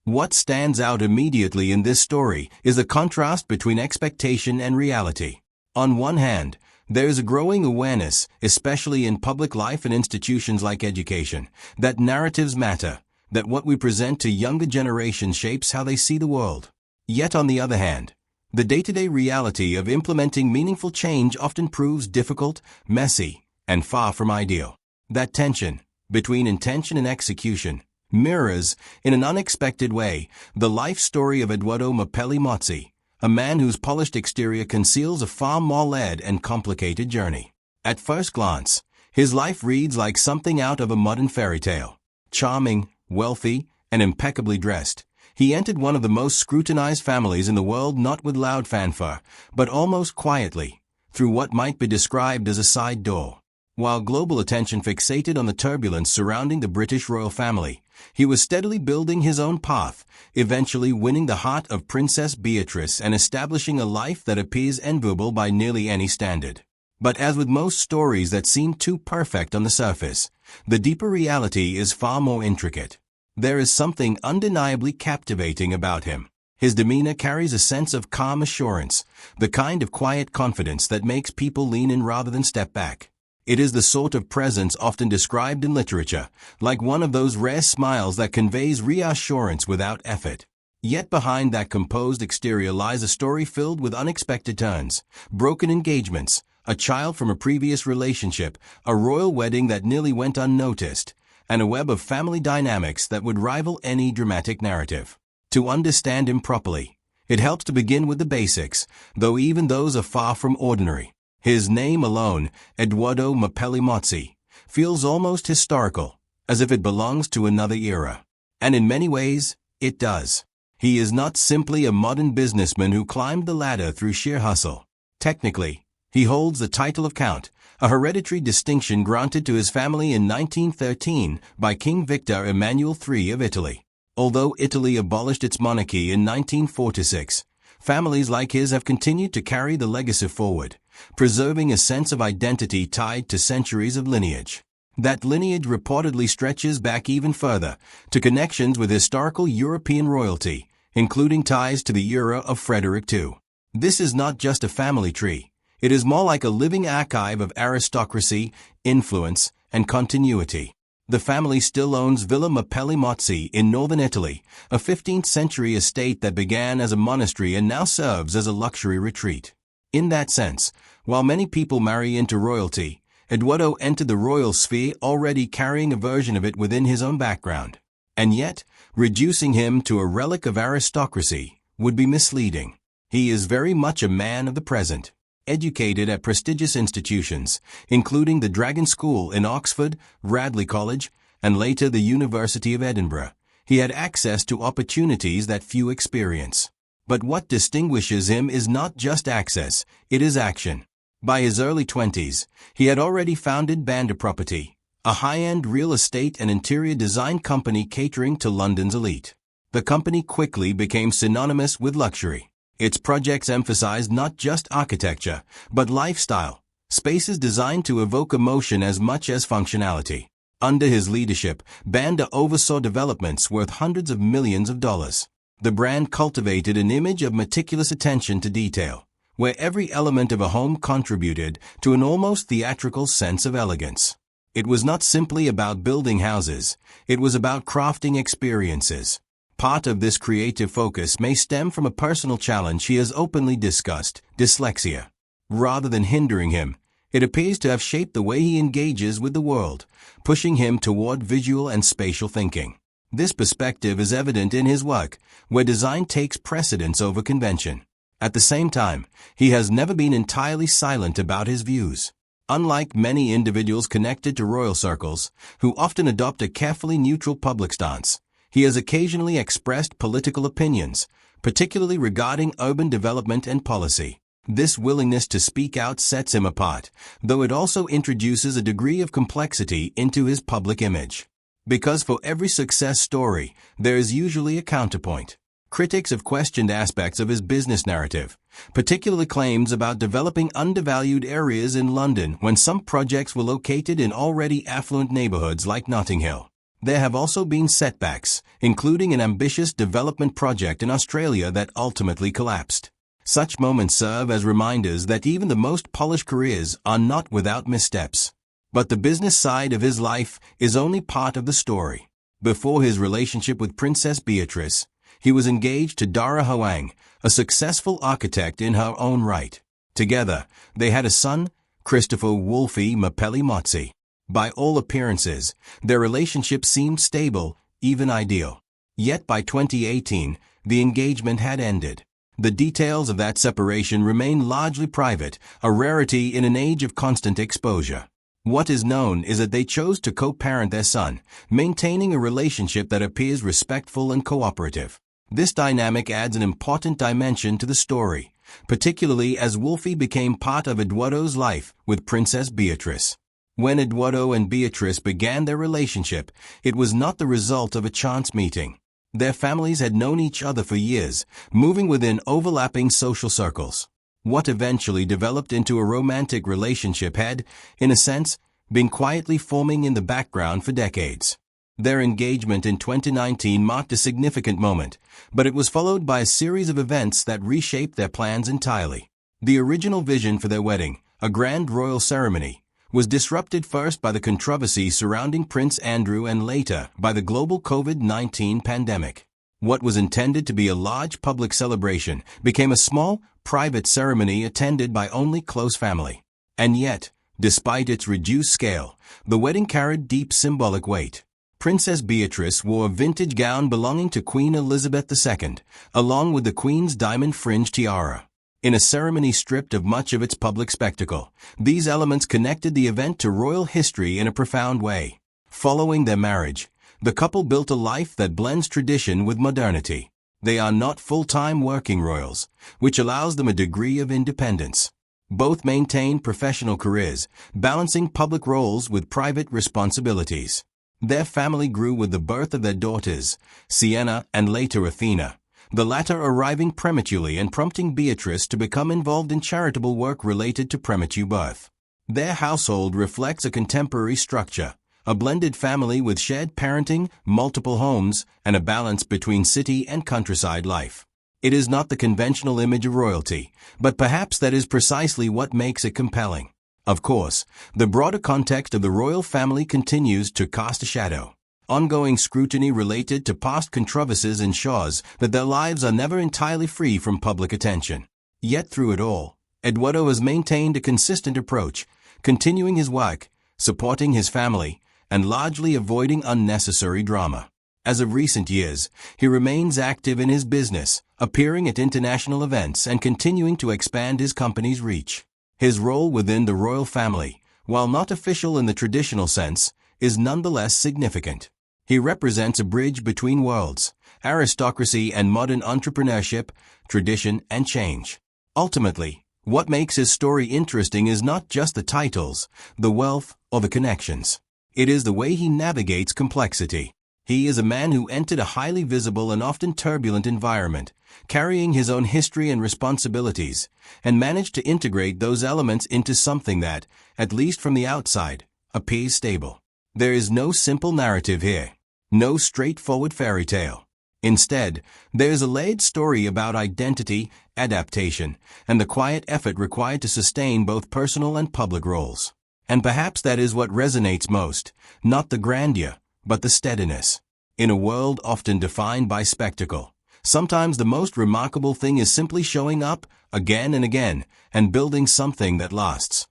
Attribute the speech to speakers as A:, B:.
A: What stands out immediately in this story is the contrast between expectation and reality. On one hand, there is a growing awareness, especially in public life and institutions like education, that narratives matter, that what we present to younger generations shapes how they see the world. Yet on the other hand, the day-to-day reality of implementing meaningful change often proves difficult, messy, and far from ideal. That tension between intention and execution mirrors, in an unexpected way, the life story of Eduardo Mapelli Mozzi, a man whose polished exterior conceals a far more layered and complicated journey. At first glance, his life reads like something out of a modern fairy tale. Charming, wealthy, and impeccably dressed, he entered one of the most scrutinized families in the world, not with loud fanfare, but almost quietly, through what might be described as a side door. While global attention fixated on the turbulence surrounding the British royal family, he was steadily building his own path, eventually winning the heart of Princess Beatrice and establishing a life that appears enviable by nearly any standard. But as with most stories that seem too perfect on the surface, the deeper reality is far more intricate. There is something undeniably captivating about him. His demeanor carries a sense of calm assurance, the kind of quiet confidence that makes people lean in rather than step back. It is the sort of presence often described in literature, like one of those rare smiles that conveys reassurance without effort. Yet behind that composed exterior lies a story filled with unexpected turns, broken engagements, a child from a previous relationship, a royal wedding that nearly went unnoticed, and a web of family dynamics that would rival any dramatic narrative. To understand him properly, it helps to begin with the basics, though even those are far from ordinary. His name alone, Eduardo Mapelli Mozzi, feels almost historical, as if it belongs to another era. And in many ways, it does. He is not simply a modern businessman who climbed the ladder through sheer hustle. Technically, he holds the title of Count, a hereditary distinction granted to his family in 1913 by King Victor Emmanuel III of Italy. Although Italy abolished its monarchy in 1946, families like his have continued to carry the legacy forward, preserving a sense of identity tied to centuries of lineage. That lineage reportedly stretches back even further, to connections with historical European royalty, including ties to the era of Frederick II. This is not just a family tree. It is more like a living archive of aristocracy, influence, and continuity. The family still owns Villa Mapelli Mozzi in northern Italy, a 15th-century estate that began as a monastery and now serves as a luxury retreat. In that sense, while many people marry into royalty, Eduardo entered the royal sphere already carrying a version of it within his own background. And yet, reducing him to a relic of aristocracy would be misleading. He is very much a man of the present. Educated at prestigious institutions, including the Dragon School in Oxford, Radley College, and later the University of Edinburgh, he had access to opportunities that few experience. But what distinguishes him is not just access, it is action. By his early 20s, he had already founded Banda Property, a high-end real estate and interior design company catering to London's elite. The company quickly became synonymous with luxury. Its projects emphasized not just architecture, but lifestyle, spaces designed to evoke emotion as much as functionality. Under his leadership, Banda oversaw developments worth hundreds of millions of dollars. The brand cultivated an image of meticulous attention to detail, where every element of a home contributed to an almost theatrical sense of elegance. It was not simply about building houses, it was about crafting experiences. Part of this creative focus may stem from a personal challenge he has openly discussed, dyslexia. Rather than hindering him, it appears to have shaped the way he engages with the world, pushing him toward visual and spatial thinking. This perspective is evident in his work, where design takes precedence over convention. At the same time, he has never been entirely silent about his views. Unlike many individuals connected to royal circles, who often adopt a carefully neutral public stance, he has occasionally expressed political opinions, particularly regarding urban development and policy. This willingness to speak out sets him apart, though it also introduces a degree of complexity into his public image. Because for every success story, there is usually a counterpoint. Critics have questioned aspects of his business narrative, particularly claims about developing undervalued areas in London when some projects were located in already affluent neighborhoods like Notting Hill. There have also been setbacks, including an ambitious development project in Australia that ultimately collapsed. Such moments serve as reminders that even the most polished careers are not without missteps. But the business side of his life is only part of the story. Before his relationship with Princess Beatrice, he was engaged to Dara Hoang, a successful architect in her own right. Together, they had a son, Christopher Wolfie Mapelli Motzi. By all appearances, their relationship seemed stable, even ideal. Yet by 2018, the engagement had ended. The details of that separation remain largely private, a rarity in an age of constant exposure. What is known is that they chose to co-parent their son, maintaining a relationship that appears respectful and cooperative. This dynamic adds an important dimension to the story, particularly as Wolfie became part of Eduardo's life with Princess Beatrice. When Eduardo and Beatrice began their relationship, it was not the result of a chance meeting. Their families had known each other for years, moving within overlapping social circles. What eventually developed into a romantic relationship had, in a sense, been quietly forming in the background for decades. Their engagement in 2019 marked a significant moment, but it was followed by a series of events that reshaped their plans entirely. The original vision for their wedding, a grand royal ceremony, was disrupted first by the controversy surrounding Prince Andrew and later by the global COVID-19 pandemic. What was intended to be a large public celebration became a small, private ceremony attended by only close family. And yet, despite its reduced scale, the wedding carried deep symbolic weight. Princess Beatrice wore a vintage gown belonging to Queen Elizabeth II, along with the Queen's diamond fringe tiara. In a ceremony stripped of much of its public spectacle, these elements connected the event to royal history in a profound way. Following their marriage, the couple built a life that blends tradition with modernity. They are not full-time working royals, which allows them a degree of independence. Both maintain professional careers, balancing public roles with private responsibilities. Their family grew with the birth of their daughters, Sienna and later Athena, the latter arriving prematurely and prompting Beatrice to become involved in charitable work related to premature birth. Their household reflects a contemporary structure, a blended family with shared parenting, multiple homes, and a balance between city and countryside life. It is not the conventional image of royalty, but perhaps that is precisely what makes it compelling. Of course, the broader context of the royal family continues to cast a shadow. Ongoing scrutiny related to past controversies ensures that their lives are never entirely free from public attention. Yet through it all, Eduardo has maintained a consistent approach, continuing his work, supporting his family, and largely avoiding unnecessary drama. As of recent years, he remains active in his business, appearing at international events and continuing to expand his company's reach. His role within the royal family, while not official in the traditional sense, is nonetheless significant. He represents a bridge between worlds, aristocracy and modern entrepreneurship, tradition and change. Ultimately, what makes his story interesting is not just the titles, the wealth, or the connections. It is the way he navigates complexity. He is a man who entered a highly visible and often turbulent environment, carrying his own history and responsibilities, and managed to integrate those elements into something that, at least from the outside, appears stable. There is no simple narrative here, no straightforward fairy tale. Instead, there is a layered story about identity, adaptation, and the quiet effort required to sustain both personal and public roles. And perhaps that is what resonates most, not the grandeur, but the steadiness. In a world often defined by spectacle, sometimes the most remarkable thing is simply showing up, again and again, and building something that lasts.